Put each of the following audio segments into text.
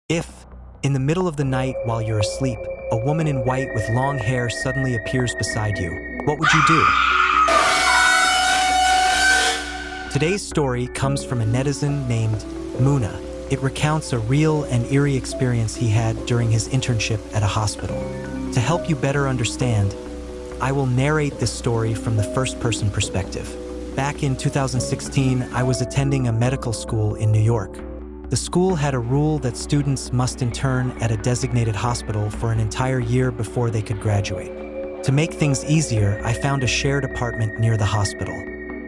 If, in the middle of the night while you're asleep, a woman in white with long hair suddenly appears beside you, what would you do? Today's story comes from a netizen named Muna. It recounts a real and eerie experience he had during his internship at a hospital. To help you better understand, I will narrate this story from the first-person perspective. Back in 2016, I was attending a medical school in New York. The school had a rule that students must intern at a designated hospital for an entire year before they could graduate. To make things easier, I found a shared apartment near the hospital.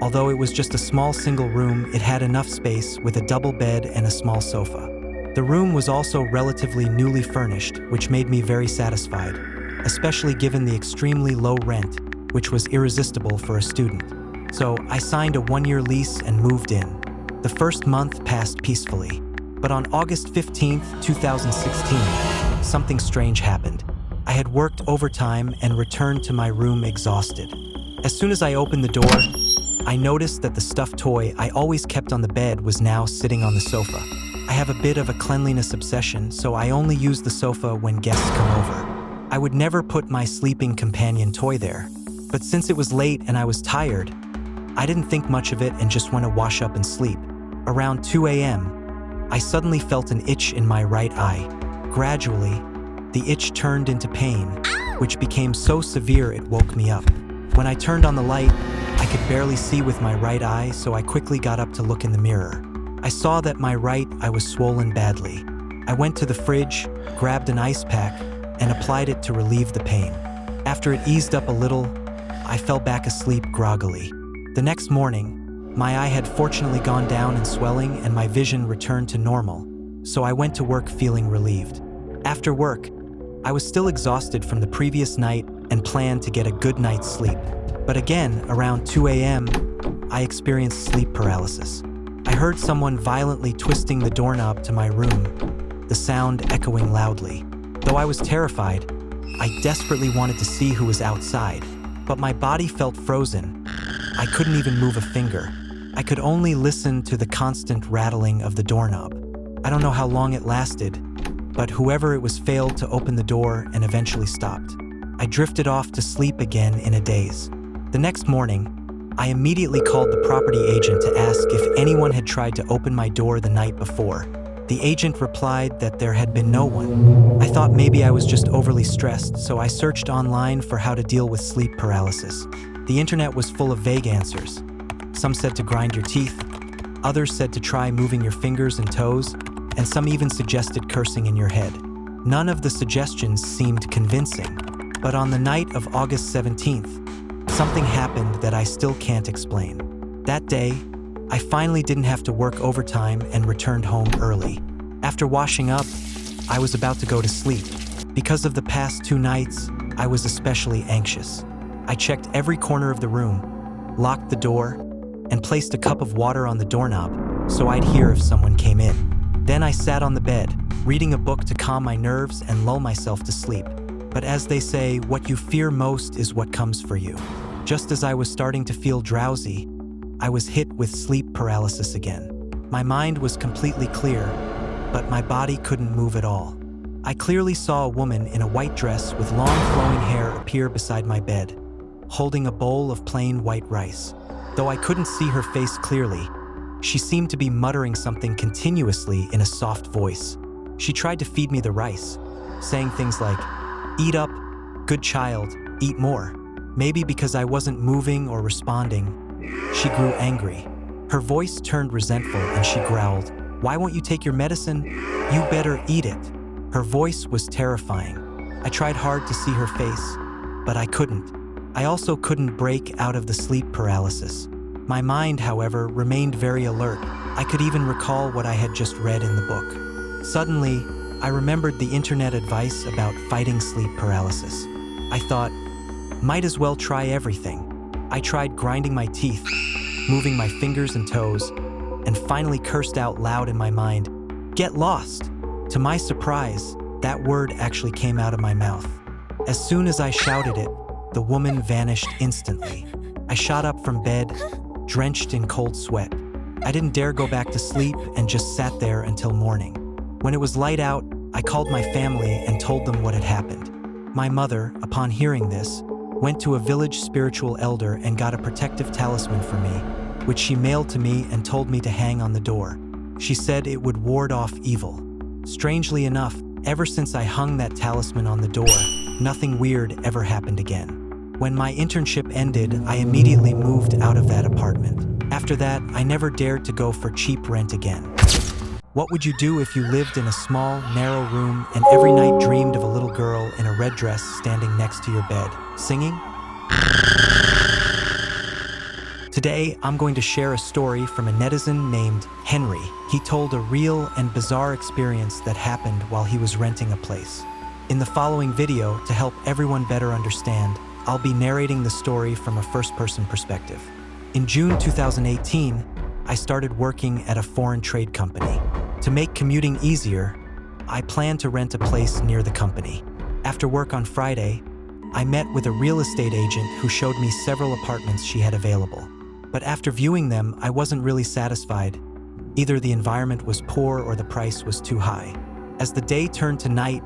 Although it was just a small single room, it had enough space with a double bed and a small sofa. The room was also relatively newly furnished, which made me very satisfied, especially given the extremely low rent, which was irresistible for a student. So I signed a one-year lease and moved in. The first month passed peacefully. But on August 15, 2016, something strange happened. I had worked overtime and returned to my room exhausted. As soon as I opened the door, I noticed that the stuffed toy I always kept on the bed was now sitting on the sofa. I have a bit of a cleanliness obsession, so I only use the sofa when guests come over. I would never put my sleeping companion toy there. But since it was late and I was tired, I didn't think much of it and just went to wash up and sleep. Around 2 a.m., I suddenly felt an itch in my right eye. Gradually, the itch turned into pain, which became so severe it woke me up. When I turned on the light, I could barely see with my right eye, so I quickly got up to look in the mirror. I saw that my right eye was swollen badly. I went to the fridge, grabbed an ice pack, and applied it to relieve the pain. After it eased up a little, I fell back asleep groggily. The next morning, my eye had fortunately gone down in swelling and my vision returned to normal, so I went to work feeling relieved. After work, I was still exhausted from the previous night and planned to get a good night's sleep. But again, around 2 a.m., I experienced sleep paralysis. I heard someone violently twisting the doorknob to my room, the sound echoing loudly. Though I was terrified, I desperately wanted to see who was outside, but my body felt frozen. I couldn't even move a finger. I could only listen to the constant rattling of the doorknob. I don't know how long it lasted, but whoever it was failed to open the door and eventually stopped. I drifted off to sleep again in a daze. The next morning, I immediately called the property agent to ask if anyone had tried to open my door the night before. The agent replied that there had been no one. I thought maybe I was just overly stressed, so I searched online for how to deal with sleep paralysis. The internet was full of vague answers. Some said to grind your teeth, others said to try moving your fingers and toes, and some even suggested cursing in your head. None of the suggestions seemed convincing, but on the night of August 17th, something happened that I still can't explain. That day, I finally didn't have to work overtime and returned home early. After washing up, I was about to go to sleep. Because of the past 2 nights, I was especially anxious. I checked every corner of the room, locked the door, and placed a cup of water on the doorknob so I'd hear if someone came in. Then I sat on the bed, reading a book to calm my nerves and lull myself to sleep. But as they say, what you fear most is what comes for you. Just as I was starting to feel drowsy, I was hit with sleep paralysis again. My mind was completely clear, but my body couldn't move at all. I clearly saw a woman in a white dress with long flowing hair appear beside my bed, holding a bowl of plain white rice. Though I couldn't see her face clearly, she seemed to be muttering something continuously in a soft voice. She tried to feed me the rice, saying things like, "Eat up, good child, eat more." Maybe because I wasn't moving or responding, she grew angry. Her voice turned resentful and she growled, "Why won't you take your medicine? You better eat it." Her voice was terrifying. I tried hard to see her face, but I couldn't. I also couldn't break out of the sleep paralysis. My mind, however, remained very alert. I could even recall what I had just read in the book. Suddenly, I remembered the internet advice about fighting sleep paralysis. I thought, might as well try everything. I tried grinding my teeth, moving my fingers and toes, and finally cursed out loud in my mind, "Get lost!" To my surprise, that word actually came out of my mouth. As soon as I shouted it, the woman vanished instantly. I shot up from bed, drenched in cold sweat. I didn't dare go back to sleep and just sat there until morning. When it was light out, I called my family and told them what had happened. My mother, upon hearing this, went to a village spiritual elder and got a protective talisman for me, which she mailed to me and told me to hang on the door. She said it would ward off evil. Strangely enough, ever since I hung that talisman on the door, nothing weird ever happened again. When my internship ended, I immediately moved out of that apartment. After that, I never dared to go for cheap rent again. What would you do if you lived in a small, narrow room and every night dreamed of a little girl in a red dress standing next to your bed, singing? Today, I'm going to share a story from a netizen named Henry. He told a real and bizarre experience that happened while he was renting a place. In the following video, to help everyone better understand, I'll be narrating the story from a first-person perspective. In June 2018, I started working at a foreign trade company. To make commuting easier, I planned to rent a place near the company. After work on Friday, I met with a real estate agent who showed me several apartments she had available. But after viewing them, I wasn't really satisfied. Either the environment was poor or the price was too high. As the day turned to night,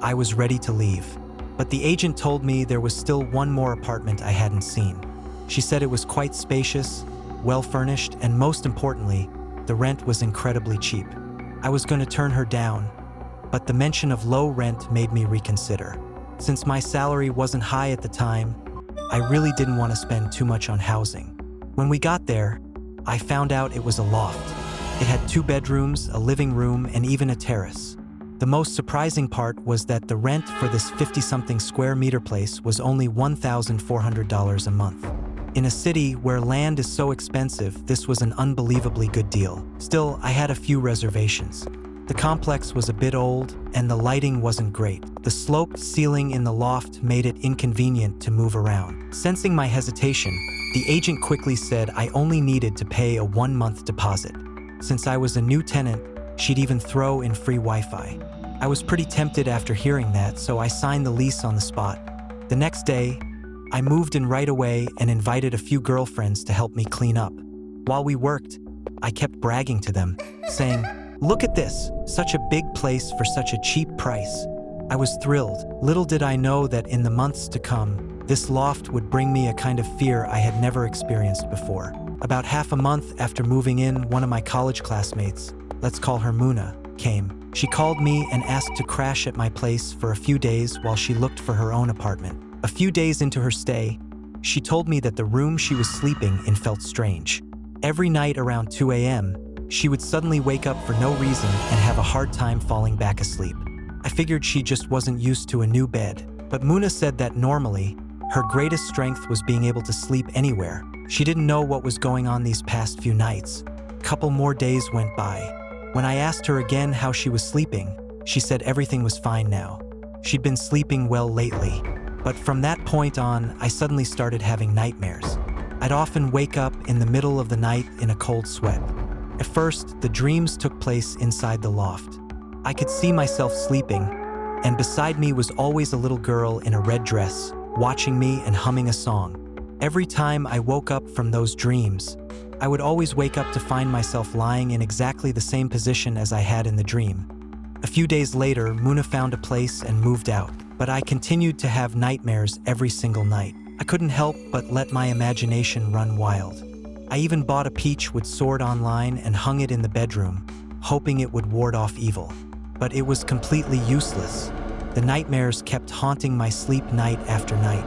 I was ready to leave. But the agent told me there was still one more apartment I hadn't seen. She said it was quite spacious, well-furnished, and most importantly, the rent was incredibly cheap. I was going to turn her down, but the mention of low rent made me reconsider. Since my salary wasn't high at the time, I really didn't want to spend too much on housing. When we got there, I found out it was a loft. It had 2 bedrooms, a living room, and even a terrace. The most surprising part was that the rent for this 50-something square meter place was only $1,400 a month. In a city where land is so expensive, this was an unbelievably good deal. Still, I had a few reservations. The complex was a bit old, and the lighting wasn't great. The sloped ceiling in the loft made it inconvenient to move around. Sensing my hesitation, the agent quickly said I only needed to pay a 1-month deposit. Since I was a new tenant, she'd even throw in free Wi-Fi. I was pretty tempted after hearing that, so I signed the lease on the spot. The next day, I moved in right away and invited a few girlfriends to help me clean up. While we worked, I kept bragging to them, saying, "Look at this, such a big place for such a cheap price." I was thrilled. Little did I know that in the months to come, this loft would bring me a kind of fear I had never experienced before. About half a month after moving in, one of my college classmates, let's call her Muna, came. She called me and asked to crash at my place for a few days while she looked for her own apartment. A few days into her stay, she told me that the room she was sleeping in felt strange. Every night around 2 a.m., she would suddenly wake up for no reason and have a hard time falling back asleep. I figured she just wasn't used to a new bed, but Muna said that normally, her greatest strength was being able to sleep anywhere. She didn't know what was going on these past few nights. A couple more days went by. When I asked her again how she was sleeping, she said everything was fine now. She'd been sleeping well lately. But from that point on, I suddenly started having nightmares. I'd often wake up in the middle of the night in a cold sweat. At first, the dreams took place inside the loft. I could see myself sleeping, and beside me was always a little girl in a red dress, watching me and humming a song. Every time I woke up from those dreams, I would always wake up to find myself lying in exactly the same position as I had in the dream. A few days later, Muna found a place and moved out, but I continued to have nightmares every single night. I couldn't help but let my imagination run wild. I even bought a peach with sword online and hung it in the bedroom, hoping it would ward off evil. But it was completely useless. The nightmares kept haunting my sleep night after night.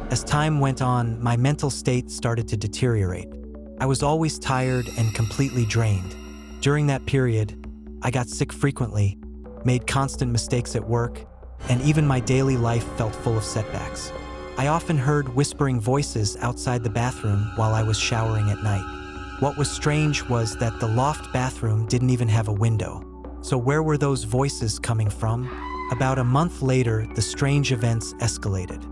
As time went on, my mental state started to deteriorate. I was always tired and completely drained. During that period, I got sick frequently, made constant mistakes at work, and even my daily life felt full of setbacks. I often heard whispering voices outside the bathroom while I was showering at night. What was strange was that the loft bathroom didn't even have a window. So where were those voices coming from? About a month later, the strange events escalated.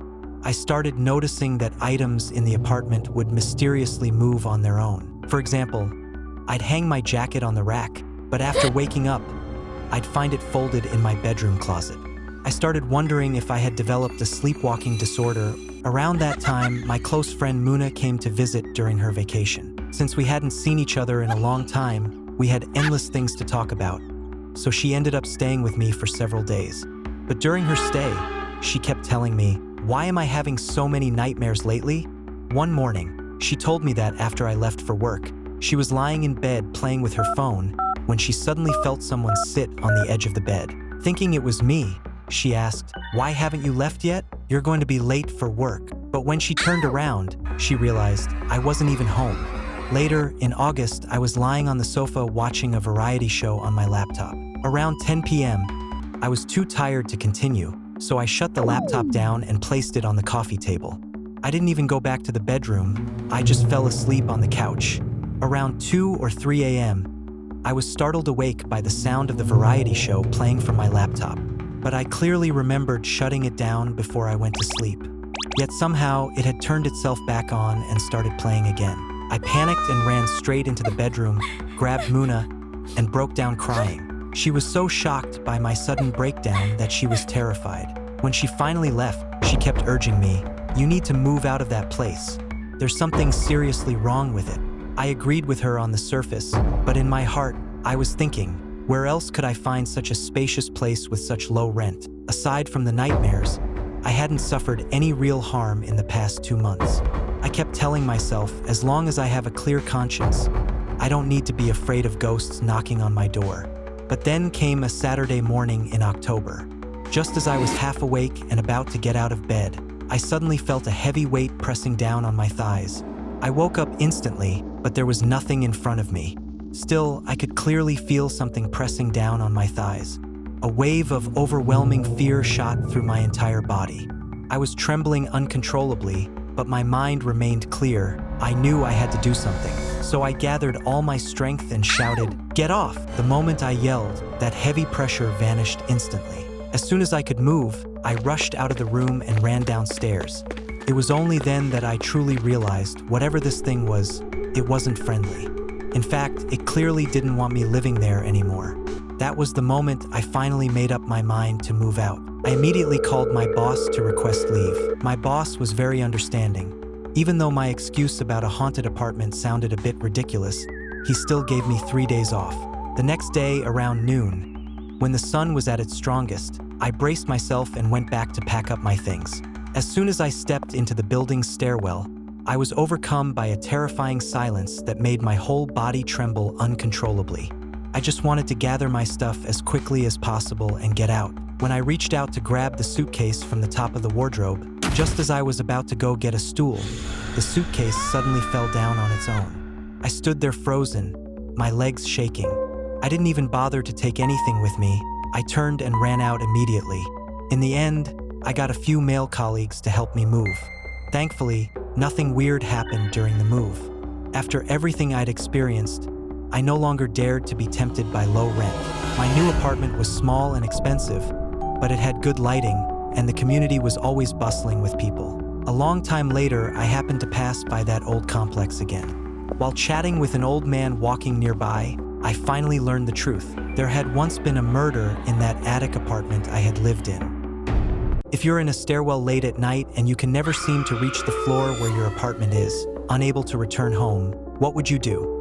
I started noticing that items in the apartment would mysteriously move on their own. For example, I'd hang my jacket on the rack, but after waking up, I'd find it folded in my bedroom closet. I started wondering if I had developed a sleepwalking disorder. Around that time, my close friend Muna came to visit during her vacation. Since we hadn't seen each other in a long time, we had endless things to talk about. so she ended up staying with me for several days. But during her stay, she kept telling me, "Why am I having so many nightmares lately?" One morning, she told me that after I left for work, she was lying in bed playing with her phone when she suddenly felt someone sit on the edge of the bed. Thinking it was me, she asked, "Why haven't you left yet? You're going to be late for work." But when she turned around, she realized I wasn't even home. Later, in August, I was lying on the sofa watching a variety show on my laptop. Around 10 p.m., I was too tired to continue, so I shut the laptop down and placed it on the coffee table. I didn't even go back to the bedroom, I just fell asleep on the couch. Around 2 or 3 a.m., I was startled awake by the sound of the variety show playing from my laptop, but I clearly remembered shutting it down before I went to sleep. Yet somehow, it had turned itself back on and started playing again. I panicked and ran straight into the bedroom, grabbed Muna, and broke down crying. She was so shocked by my sudden breakdown that she was terrified. When she finally left, she kept urging me, "You need to move out of that place. There's something seriously wrong with it." I agreed with her on the surface, but in my heart, I was thinking, where else could I find such a spacious place with such low rent? Aside from the nightmares, I hadn't suffered any real harm in the past 2 months. I kept telling myself, as long as I have a clear conscience, I don't need to be afraid of ghosts knocking on my door. But then came a Saturday morning in October. Just as I was half awake and about to get out of bed, I suddenly felt a heavy weight pressing down on my thighs. I woke up instantly, but there was nothing in front of me. Still, I could clearly feel something pressing down on my thighs. A wave of overwhelming fear shot through my entire body. I was trembling uncontrollably, but my mind remained clear. I knew I had to do something. So I gathered all my strength and shouted, "Get off!" The moment I yelled, that heavy pressure vanished instantly. As soon as I could move, I rushed out of the room and ran downstairs. It was only then that I truly realized whatever this thing was, it wasn't friendly. In fact, it clearly didn't want me living there anymore. That was the moment I finally made up my mind to move out. I immediately called my boss to request leave. My boss was very understanding. Even though my excuse about a haunted apartment sounded a bit ridiculous, he still gave me 3 days off. The next day, around noon, when the sun was at its strongest, I braced myself and went back to pack up my things. As soon as I stepped into the building's stairwell, I was overcome by a terrifying silence that made my whole body tremble uncontrollably. I just wanted to gather my stuff as quickly as possible and get out. When I reached out to grab the suitcase from the top of the wardrobe, just as I was about to go get a stool, the suitcase suddenly fell down on its own. I stood there frozen, my legs shaking. I didn't even bother to take anything with me. I turned and ran out immediately. In the end, I got a few male colleagues to help me move. Thankfully, nothing weird happened during the move. After everything I'd experienced, I no longer dared to be tempted by low rent. My new apartment was small and expensive, but it had good lighting, and the community was always bustling with people. A long time later, I happened to pass by that old complex again. While chatting with an old man walking nearby, I finally learned the truth. There had once been a murder in that attic apartment I had lived in. If you're in a stairwell late at night and you can never seem to reach the floor where your apartment is, unable to return home, what would you do?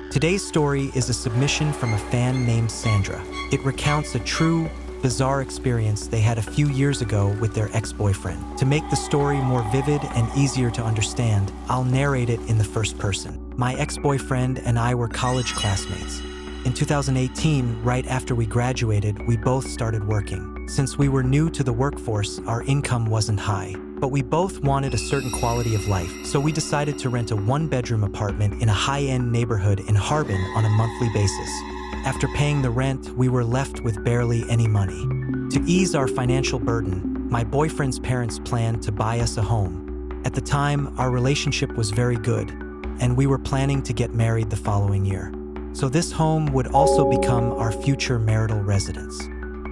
Today's story is a submission from a fan named Sandra. It recounts a true, bizarre experience they had a few years ago with their ex-boyfriend. To make the story more vivid and easier to understand, I'll narrate it in the first person. My ex-boyfriend and I were college classmates. In 2018, right after we graduated, we both started working. Since we were new to the workforce, our income wasn't high, but we both wanted a certain quality of life, so we decided to rent a one-bedroom apartment in a high-end neighborhood in Harbin on a monthly basis. After paying the rent, we were left with barely any money. To ease our financial burden, my boyfriend's parents planned to buy us a home. At the time, our relationship was very good, and we were planning to get married the following year. So this home would also become our future marital residence.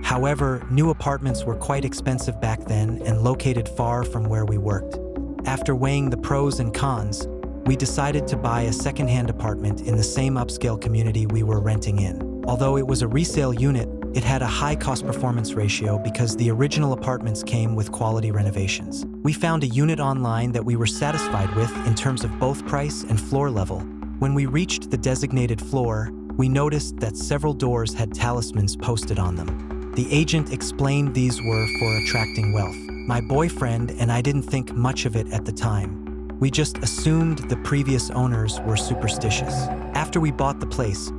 However, new apartments were quite expensive back then and located far from where we worked. After weighing the pros and cons, we decided to buy a second-hand apartment in the same upscale community we were renting in. Although it was a resale unit, it had a high cost-performance ratio because the original apartments came with quality renovations. We found a unit online that we were satisfied with in terms of both price and floor level, When we reached the designated floor, we noticed that several doors had talismans posted on them. The agent explained these were for attracting wealth. My boyfriend and I didn't think much of it at the time. We just assumed the previous owners were superstitious. After we bought the place,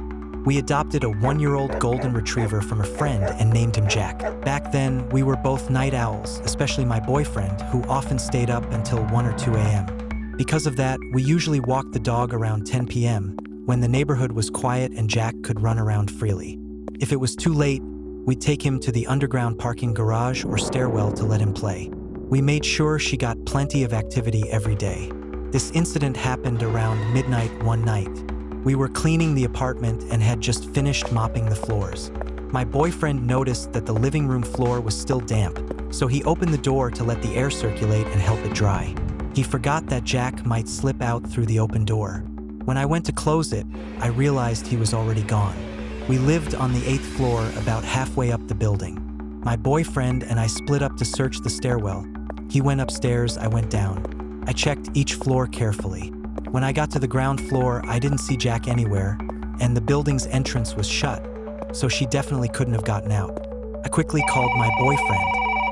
we adopted a 1-year-old golden retriever from a friend and named him Jack. Back then, we were both night owls, especially my boyfriend, who often stayed up until 1 or 2 a.m. Because of that, we usually walked the dog around 10 p.m. when the neighborhood was quiet and Jack could run around freely. If it was too late, we'd take him to the underground parking garage or stairwell to let him play. We made sure she got plenty of activity every day. This incident happened around midnight one night. We were cleaning the apartment and had just finished mopping the floors. My boyfriend noticed that the living room floor was still damp, so he opened the door to let the air circulate and help it dry. He forgot that Jack might slip out through the open door. When I went to close it, I realized he was already gone. We lived on the 8th floor, about halfway up the building. My boyfriend and I split up to search the stairwell. He went upstairs, I went down. I checked each floor carefully. When I got to the ground floor, I didn't see Jack anywhere, and the building's entrance was shut, so she definitely couldn't have gotten out. I quickly called my boyfriend.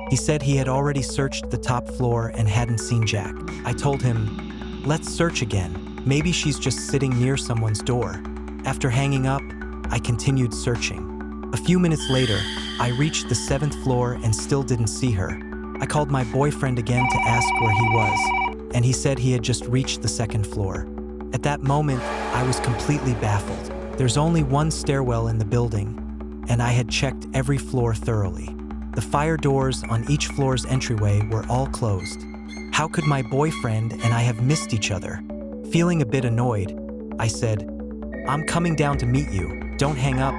He said he had already searched the top floor and hadn't seen Jack. I told him, "Let's search again. Maybe she's just sitting near someone's door." After hanging up, I continued searching. A few minutes later, I reached the 7th floor and still didn't see her. I called my boyfriend again to ask where he was, and he said he had just reached the 2nd floor. At that moment, I was completely baffled. There's only one stairwell in the building, and I had checked every floor thoroughly. The fire doors on each floor's entryway were all closed. How could my boyfriend and I have missed each other? Feeling a bit annoyed, I said, "I'm coming down to meet you. Don't hang up,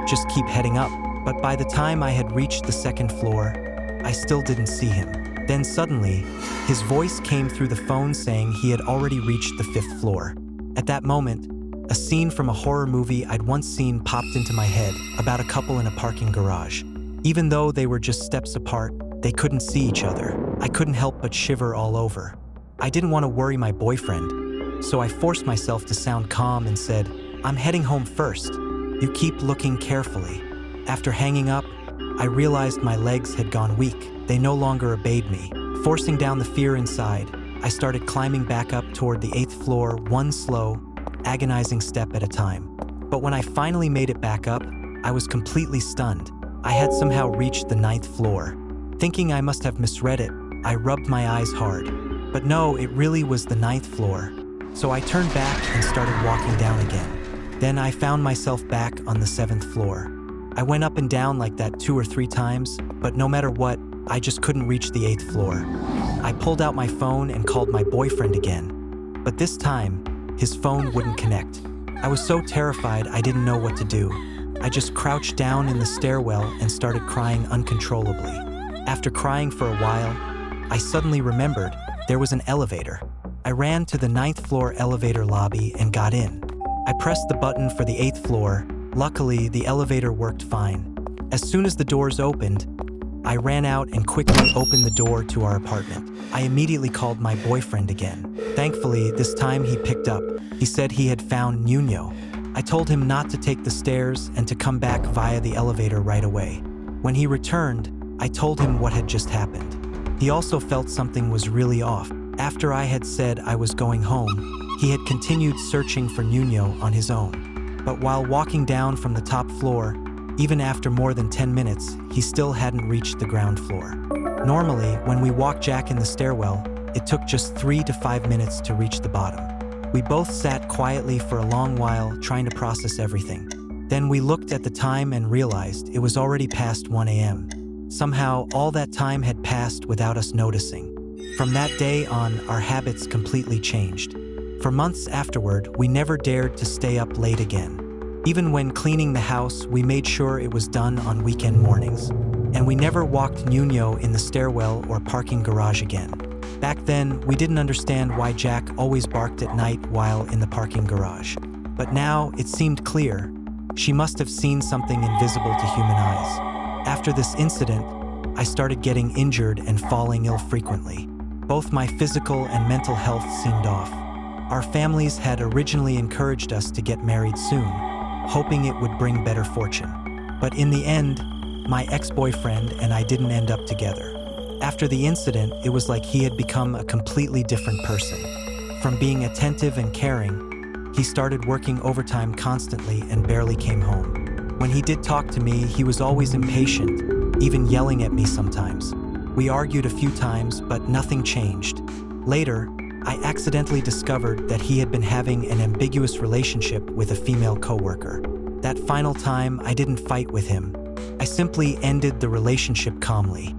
just keep heading up." But by the time I had reached the 2nd floor, I still didn't see him. Then suddenly, his voice came through the phone saying he had already reached the 5th floor. At that moment, a scene from a horror movie I'd once seen popped into my head about a couple in a parking garage. Even though they were just steps apart, they couldn't see each other. I couldn't help but shiver all over. I didn't want to worry my boyfriend, so I forced myself to sound calm and said, "I'm heading home first. You keep looking carefully." After hanging up, I realized my legs had gone weak. They no longer obeyed me. Forcing down the fear inside, I started climbing back up toward the 8th floor, one slow, agonizing step at a time. But when I finally made it back up, I was completely stunned. I had somehow reached the 9th floor. Thinking I must have misread it, I rubbed my eyes hard. But no, it really was the 9th floor. So I turned back and started walking down again. Then I found myself back on the 7th floor. I went up and down like that 2 or 3 times, but no matter what, I just couldn't reach the 8th floor. I pulled out my phone and called my boyfriend again. But this time, his phone wouldn't connect. I was so terrified I didn't know what to do. I just crouched down in the stairwell and started crying uncontrollably. After crying for a while, I suddenly remembered there was an elevator. I ran to the 9th floor elevator lobby and got in. I pressed the button for the 8th floor. Luckily, the elevator worked fine. As soon as the doors opened, I ran out and quickly opened the door to our apartment. I immediately called my boyfriend again. Thankfully, this time he picked up. He said he had found Nuno. I told him not to take the stairs and to come back via the elevator right away. When he returned, I told him what had just happened. He also felt something was really off. After I had said I was going home, he had continued searching for Nuno on his own. But while walking down from the top floor, even after more than 10 minutes, he still hadn't reached the ground floor. Normally, when we walked Jack in the stairwell, it took just 3 to 5 minutes to reach the bottom. We both sat quietly for a long while, trying to process everything. Then we looked at the time and realized it was already past 1 a.m. Somehow, all that time had passed without us noticing. From that day on, our habits completely changed. For months afterward, we never dared to stay up late again. Even when cleaning the house, we made sure it was done on weekend mornings. And we never walked Nuno in the stairwell or parking garage again. Back then, we didn't understand why Jack always barked at night while in the parking garage. But now, it seemed clear. She must have seen something invisible to human eyes. After this incident, I started getting injured and falling ill frequently. Both my physical and mental health seemed off. Our families had originally encouraged us to get married soon, hoping it would bring better fortune. But in the end, my ex-boyfriend and I didn't end up together. After the incident, it was like he had become a completely different person. From being attentive and caring, he started working overtime constantly and barely came home. When he did talk to me, he was always impatient, even yelling at me sometimes. We argued a few times, but nothing changed. Later, I accidentally discovered that he had been having an ambiguous relationship with a female coworker. That final time, I didn't fight with him. I simply ended the relationship calmly.